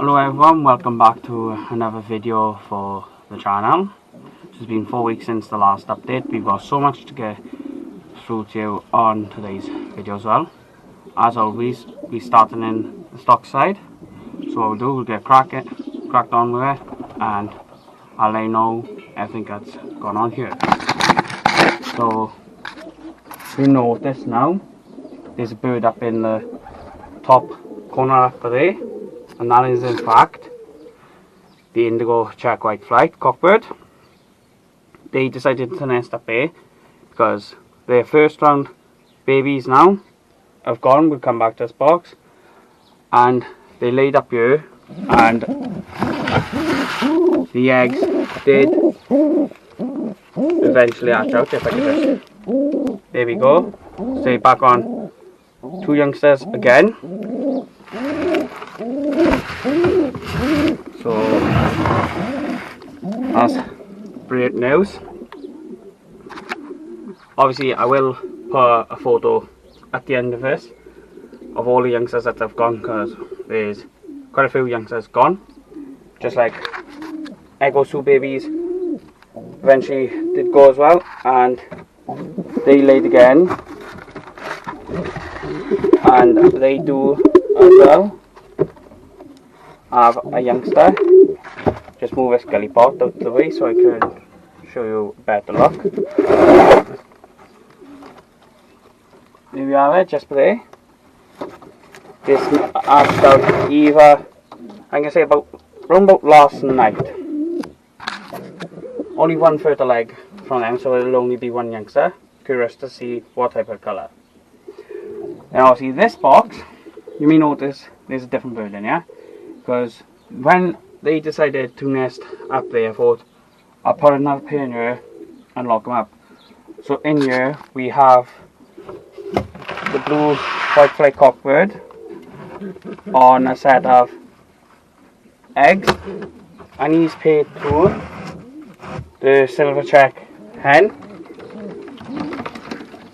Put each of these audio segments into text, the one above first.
Hello everyone, welcome back to another video for the channel. It's been 4 weeks since the last update. We've got so much to get through to you on today's video as well. As always, we're starting in the stock side. So what we'll do, we'll get cracked on with it, and I'll let you know everything that's gone on here. So we notice now there's a bird up in the top corner up there, and that is in fact the indigo check white flight cockbird. They decided to nest up there because their first round babies now have gone. We'll come back to this box, and they laid up here, and the eggs did eventually hatch out. If I can just, there we go. Stay back on two youngsters again. So that's great news. Obviously I will put a photo at the end of this of all the youngsters that have gone, because there's quite a few youngsters gone, just like Eggo 2 babies eventually did go as well, and they laid again, and they do as well have a youngster. Just move this gully pot out of the way so I can show you a better look. There we have it, just there. This hatched out either, I'm going to say around about last night. Only one fertile egg from them, so it'll only be one youngster. Curious to see what type of colour. Now obviously this box, you may notice there's a different bird in here, because when they decided to nest up there, I thought I'll put another pair in here and lock them up. So in here we have the blue white flight cockbird on a set of eggs, and he's paired to the silver check hen,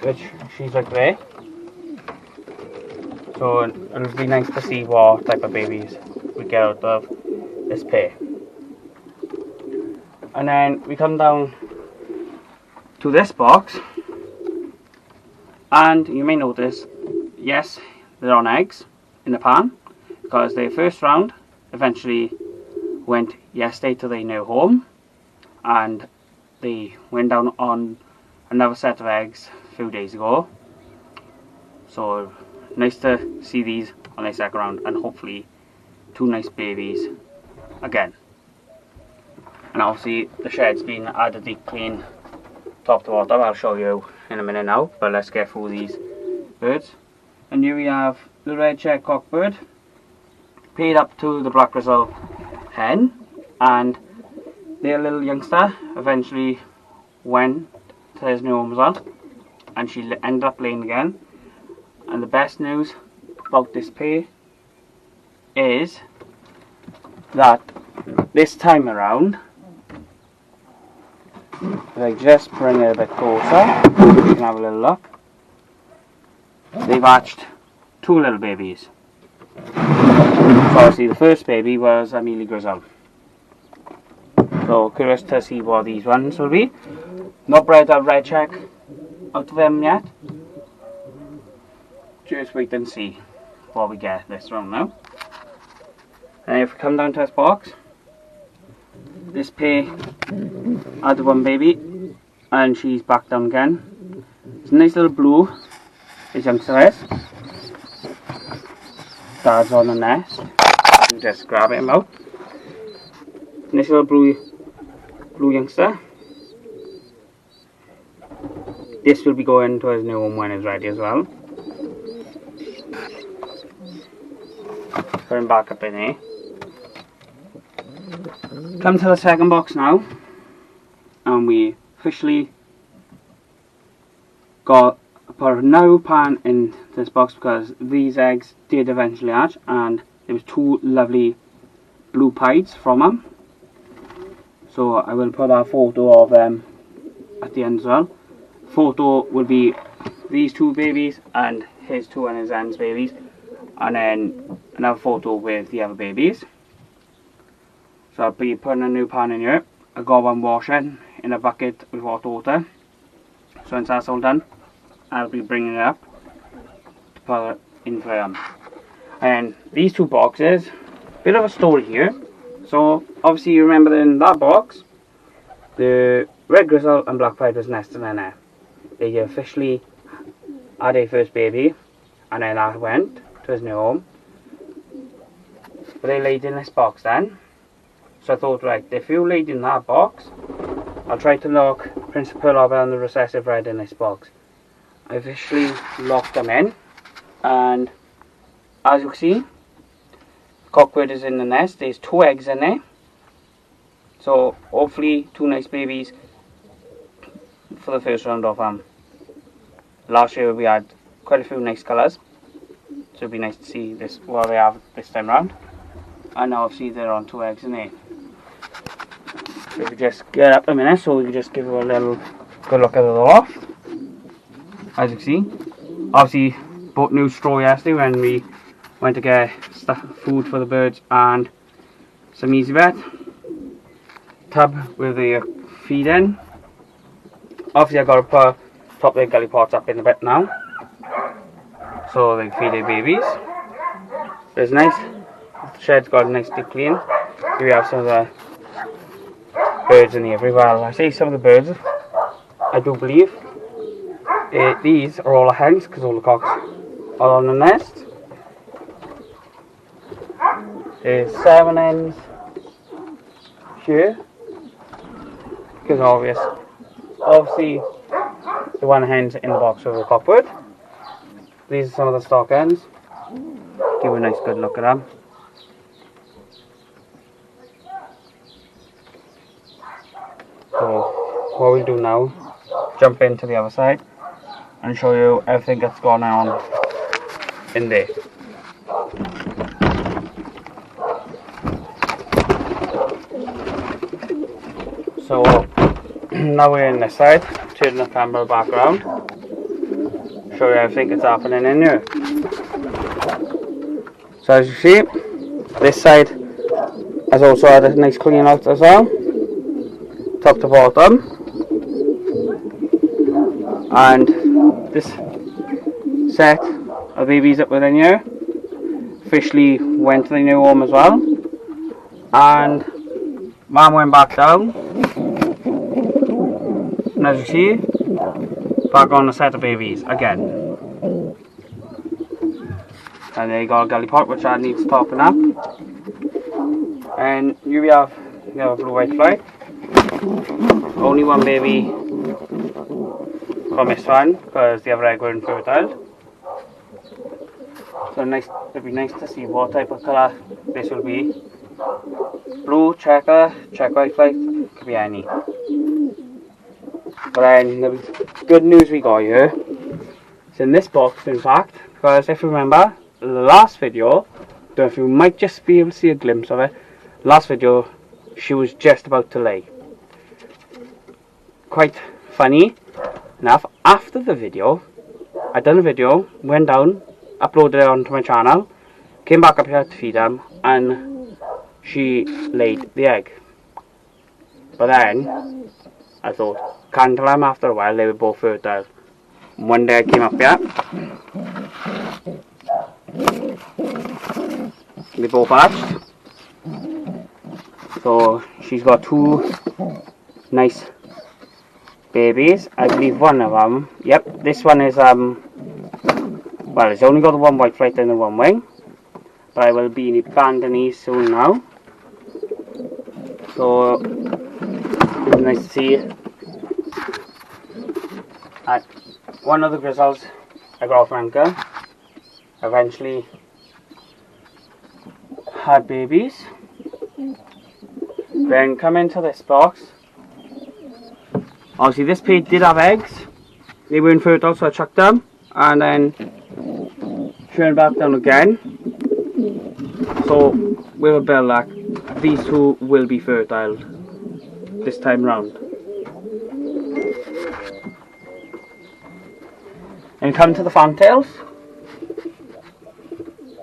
which she's like there. So it'll be nice to see what type of babies we get out of this pair. And then we come down to this box, and you may notice, yes, they're on eggs in the pan, because their first round eventually went yesterday to their new home, and they went down on another set of eggs a few days ago. So nice to see these on their second round, and hopefully two nice babies again. And obviously the shed's been had a deep clean top to bottom. I'll show you in a minute now, but let's get through these birds. And here we have the red check cockbird paired up to the black grizzle hen, and their little youngster eventually went to his new home as well, and she ended up laying again. And the best news about this pair is that this time around, if I just bring it a bit closer, you can have a little look. They've hatched two little babies. So obviously the first baby was a mealy grizzle. So curious to see what these ones will be. Not bred a red check out of them yet. Just wait and see what we get this round now. And if we come down to this box, this pair had one baby, and she's back down again. It's a nice little blue, this youngster is. Dad's on the nest. You just grab him out. Nice little blue youngster. This will be going to his new home when it's ready as well. Put him back up in here. Come to the second box now, and we officially got put a new pan in this box, because these eggs did eventually hatch, and there was two lovely blue pieds from them. So I will put a photo of them at the end as well. Photo will be these two babies and his two and his aunt's babies, and then another photo with the other babies. So I'll be putting a new pan in here. I got one washing in a bucket with hot water. So once that's all done, I'll be bringing it up to put it into them. And these two boxes, bit of a story here. So obviously you remember in that box, the red grizzle and black pied was nesting in there. They officially had their first baby, and then that went to his new home. But they laid in this box then. So I thought, right, if you laid in that box, I'll try to lock Prince of Pearl and the recessive red in this box. I officially locked them in, and as you can see, cockbird is in the nest. There's 2 eggs in there. So hopefully 2 nice babies for the first round of last year we had quite a few nice colours, so it'd be nice to see this what they have this time round. And now obviously they're on 2 eggs in there. So we just get up a minute so we can just give you a little good look at the loft. As you can see, obviously bought new straw yesterday when we went to get food for the birds and some easy vet. Tub with the feed in. Obviously I've got to put top their gully pots up in a bit now, so they can feed their babies. It's nice. The shed's got a nice deep clean. Here we have some of the birds in here. Well, I say some of the birds, I do believe these are all the hens because all the cocks are on the nest. There's 7 hens here because obviously the 1 hen's in the box with a cockbird. These are some of the stock hens. Give a nice good look at them. So what we'll do now, jump into the other side and show you everything that's going on in there. So now we're in this side, turn the camera back around, show you everything that's happening in here. So as you see, this side has also had a nice clean out as well, top to bottom. And this set of babies up within here officially went to the new home as well. And Mum went back down. And as you see, back on the set of babies again. And there you got a gully pot which I needs topping up. And here we have a blue white fly. Only 1 baby from this one because the other egg were infertile. So nice, it'd be nice to see what type of colour this will be. Blue, check white fly, could be any. But then the good news we got here is in this box, in fact, because if you remember the last video, don't know if you might just be able to see a glimpse of it. Last video, she was just about to lay. Quite funny enough, after the video, I done a video, went down, uploaded it onto my channel, came back up here to feed them, and she laid the egg. But then I thought, can't tell them after a while they were both fertile. One day I came up here, they both hatched. So she's got 2 nice babies. I believe one of them, yep, this one is well, it's only got the 1 white flight and the 1 wing, but I will be banding these soon now. So it's nice to see. One of the grizzles I got from Anchor eventually had babies. Then come into this box. Obviously this pig did have eggs. They were infertile, so I chucked them and then turned back down again. So with a bit of luck, these 2 will be fertile this time round. And come to the fantails.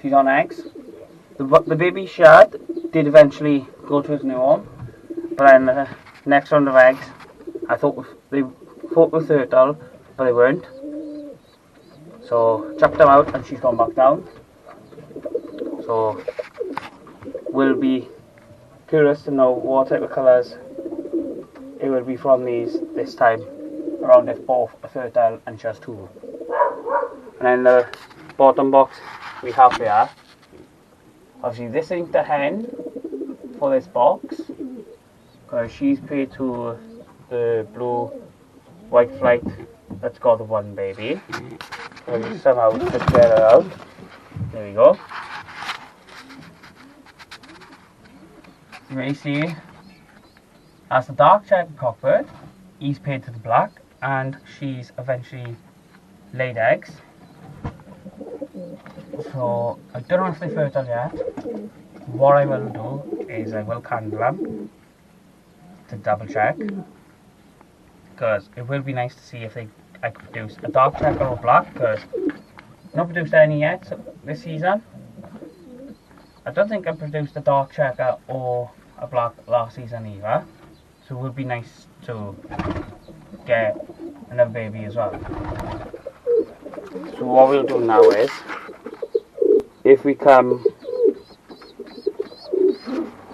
She's on eggs. The baby she had did eventually go to his new home, but then the next round of eggs, I thought they were fertile, but they weren't. So chucked them out and she's gone back down. So we'll be curious to know what type of colours it will be from these this time around, if both are fertile and just two. And then the bottom box we have here, obviously this ain't the hen for this box, because she's paid to the blue white flight that's got the one baby. So somehow just get it out. There we go. You may see as the dark checkered cockbird, he's paid to the black, and she's eventually laid eggs. So I don't know if they're fertile yet. What I will do is I will candle them to double check, because it will be nice to see if I could produce a dark checker or black, because I've not produced any yet this season. I don't think I produced a dark checker or a black last season either, so it would be nice to get another baby as well. So what we'll do now is, if we come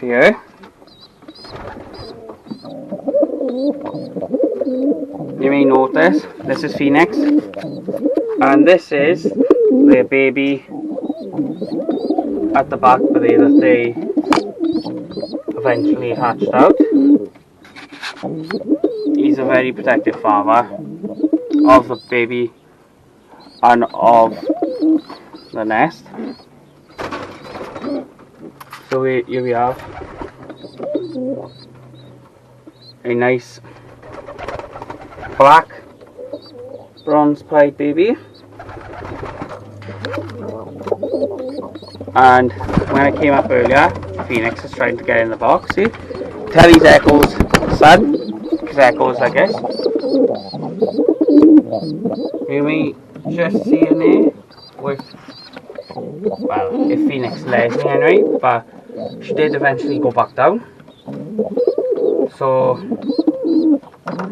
here, you may notice this is Phoenix, and this is the baby at the back that they eventually hatched out. He's a very protective father of the baby and of the nest. So here we have a nice black bronze pied baby, and when I came up earlier, Phoenix is trying to get in the box. See, Telly's Echo's son, his Echo's I guess. You may just see in there with, well, if Phoenix lets me anyway, but she did eventually go back down. So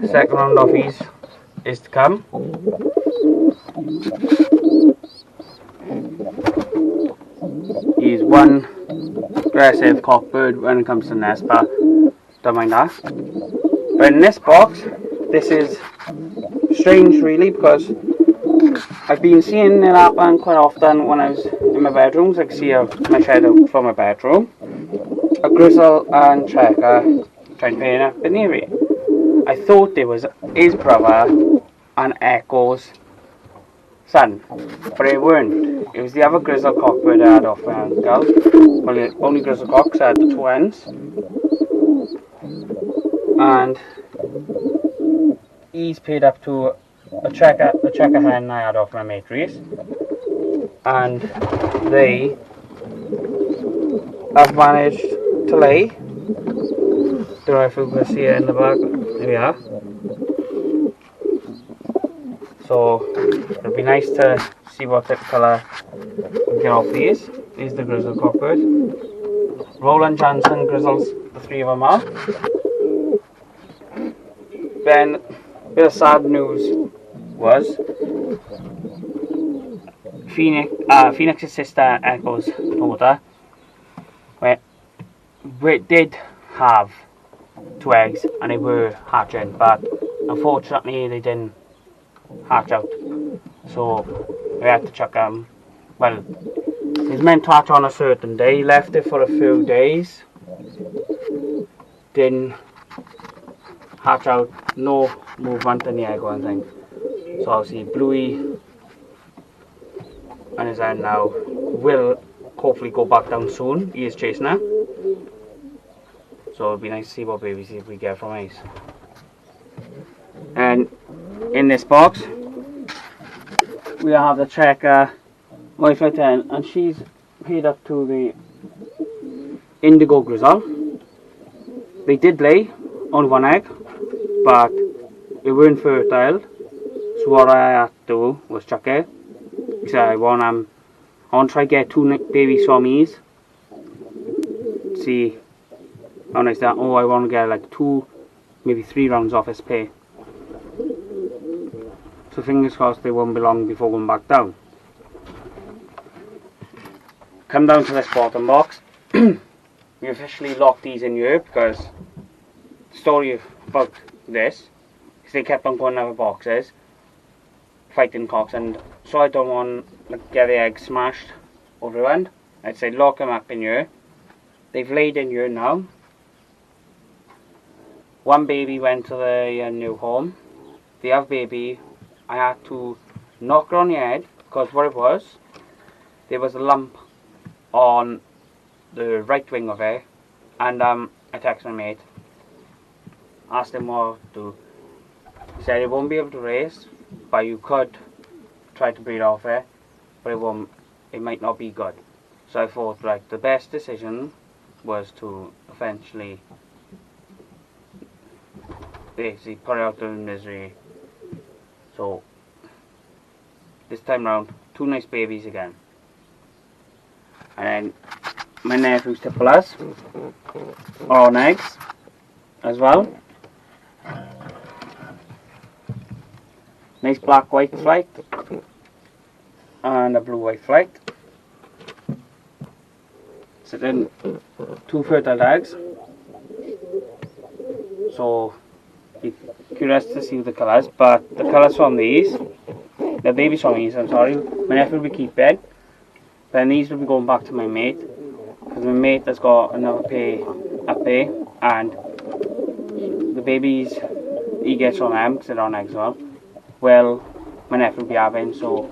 second round of these is to come. He's one aggressive cockbird when it comes to nest, but don't mind that. But in this box, this is strange really, because I've been seeing it happen quite often when I was in my bedrooms. I can see my shed out from my bedroom. A grizzle and checker trying to paint up in the area. I thought it was his brother and Echo's son, but it weren't. It was the other grizzle cockbird I had off my uncle. Well, the only grizzle cocks had the twins, and he's paid up to a checker hen I had off my mate Reese, and they have managed to lay. Don't know if you can see it in the back. There we are. So it'll be nice to see what type of colour we get off these. These are the grizzle cockbird. Roland Jansen grizzles, the three of them are. Then a bit of sad news was Phoenix's sister Echo's daughter, where it did have two eggs and they were hatching, but unfortunately they didn't hatch out, so we had to chuck them. Well, it was meant to hatch on a certain day, left it for a few days, didn't hatch out, no movement in the egg or anything. So obviously Bluey and his hen now will hopefully go back down soon. He is chasing her, so it'll be nice to see what babies we get from Ace. And in this box we have the checker Wi-Fi 10, and she's paid up to the indigo grizzle. They did lay on one egg, but it weren't fertile, so what I had to do was chuck it. So I want to try get two babies from these, see how nice that. Oh, I want to get like 2, maybe 3 rounds off his pay. So fingers crossed they won't be long before going back down. Come down to this bottom box. We officially locked these in here because the story about this is they kept on going in other boxes, fighting cocks, and so I don't want to get the eggs smashed over the end. I'd say lock them up in here. They've laid in here now. One baby went to the new home. The other baby, I had to knock her on the head because what it was, there was a lump on the right wing of it, and I texted my mate, asked him what to do. He said it won't be able to raise, but you could try to breed off it, but it might not be good. So I thought like the best decision was to eventually basically put it out of misery. So this time round, 2 nice babies again. And then my nephew's Tipplers are on eggs as well. Nice black white flight and a blue white flight. Sitting 2 fertile eggs. So you're curious to see the colours, but the colours from these, the babies from these, I'm sorry, my nephew will be keeping. Then these will be going back to my mate, because my mate has got another pay up there, and the babies he gets from them, because they're on eggs as well, well, my nephew will be having, so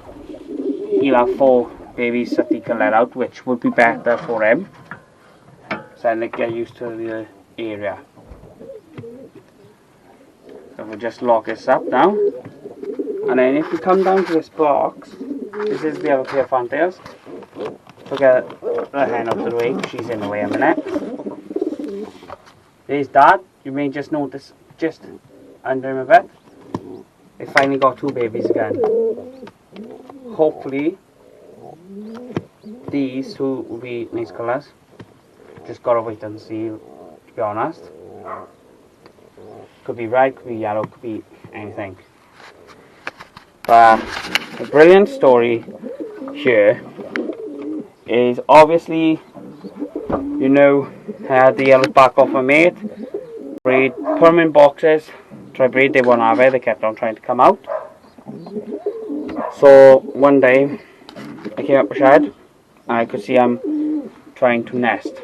he'll have 4 babies that he can let out, which would be better for him, so then they get used to the area. So we'll just lock this up now, and then if we come down to this box, this is the other pair of fantails. So get the hen out of the way, she's in the way a minute. There's Dad, you may just notice just under him a bit. They finally got 2 babies again. Hopefully these 2 will be nice colours. Just gotta wait and see, to be honest. Could be red, could be yellow, could be anything. But the brilliant story here is obviously, you know, I had the yellow back off my mate, breed, put them in boxes, try breed, they won't have it, they kept on trying to come out. So one day I came up the shed and I could see them trying to nest.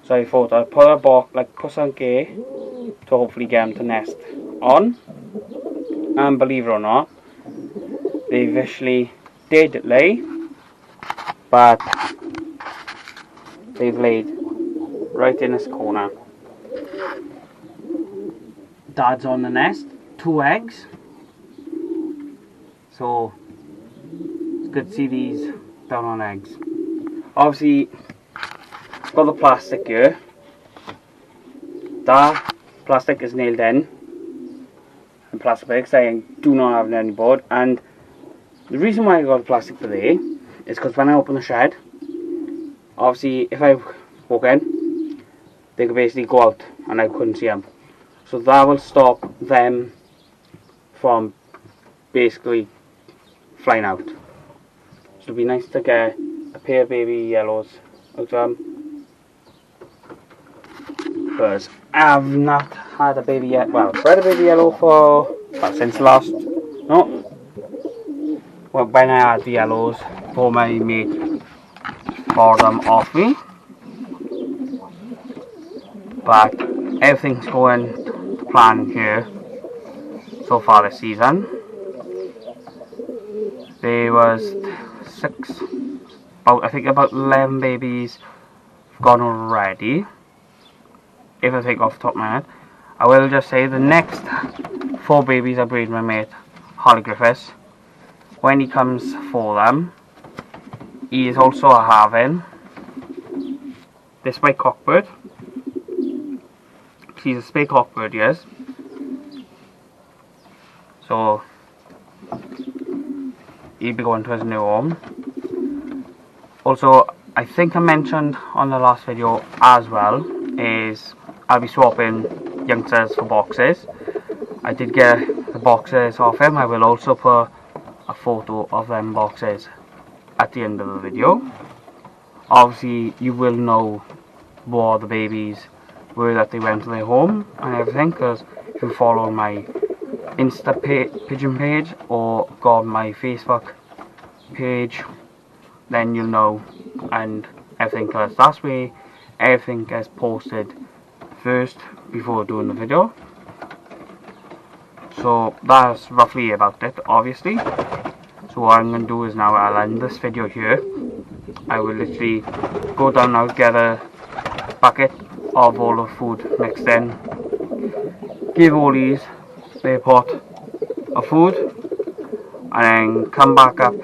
So I thought I'd put a box, like put some gear to hopefully get them to nest on. And believe it or not, they officially did lay, but they've laid right in this corner. Dad's on the nest, 2 eggs. So it's good to see these down on eggs. Obviously, got the plastic here. That plastic is nailed in. And plastic bags, I do not have any board. And the reason why I got the plastic for there is because when I open the shed, obviously if I walk in, they could basically go out and I couldn't see them. So that will stop them from basically flying out. So it'd be nice to get a pair of baby yellows out of them, because I've not had a baby yet. Well, I've had a baby yellow for, well, since last, no, well, when I had the yellows for my mate bought them off me. But everything's going to plan here so far this season. There was 6, I think about 11 babies gone already, if I think off the top of my head. I will just say the next 4 babies I breed my mate Holly Griffiths. When he comes for them, he is also having this white cockbird. He's a spay cockbird, yes. So he'll be going to his new home. Also, I think I mentioned on the last video as well, is I'll be swapping youngsters for boxes. I did get the boxes off him. I will also put a photo of them boxes at the end of the video. Obviously you will know what the babies were that they went to their home and everything, because if you follow my Insta pigeon page or go on my Facebook page, then you'll know and everything, because that's where everything gets posted first before doing the video. So that's roughly about it, obviously. So what I'm going to do is now I'll end this video here. I will literally go down now, get a bucket of all the food mixed in, give all these their pot of food, and then come back up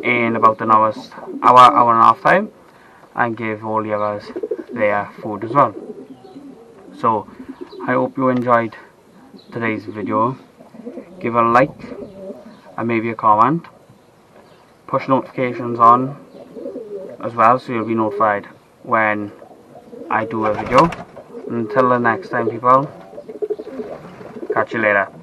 in about an hour and a half time and give all the others their food as well. So I hope you enjoyed today's video. Give a like and maybe a comment. Push notifications on as well, so you'll be notified when I do a video. Until the next time, people, catch you later.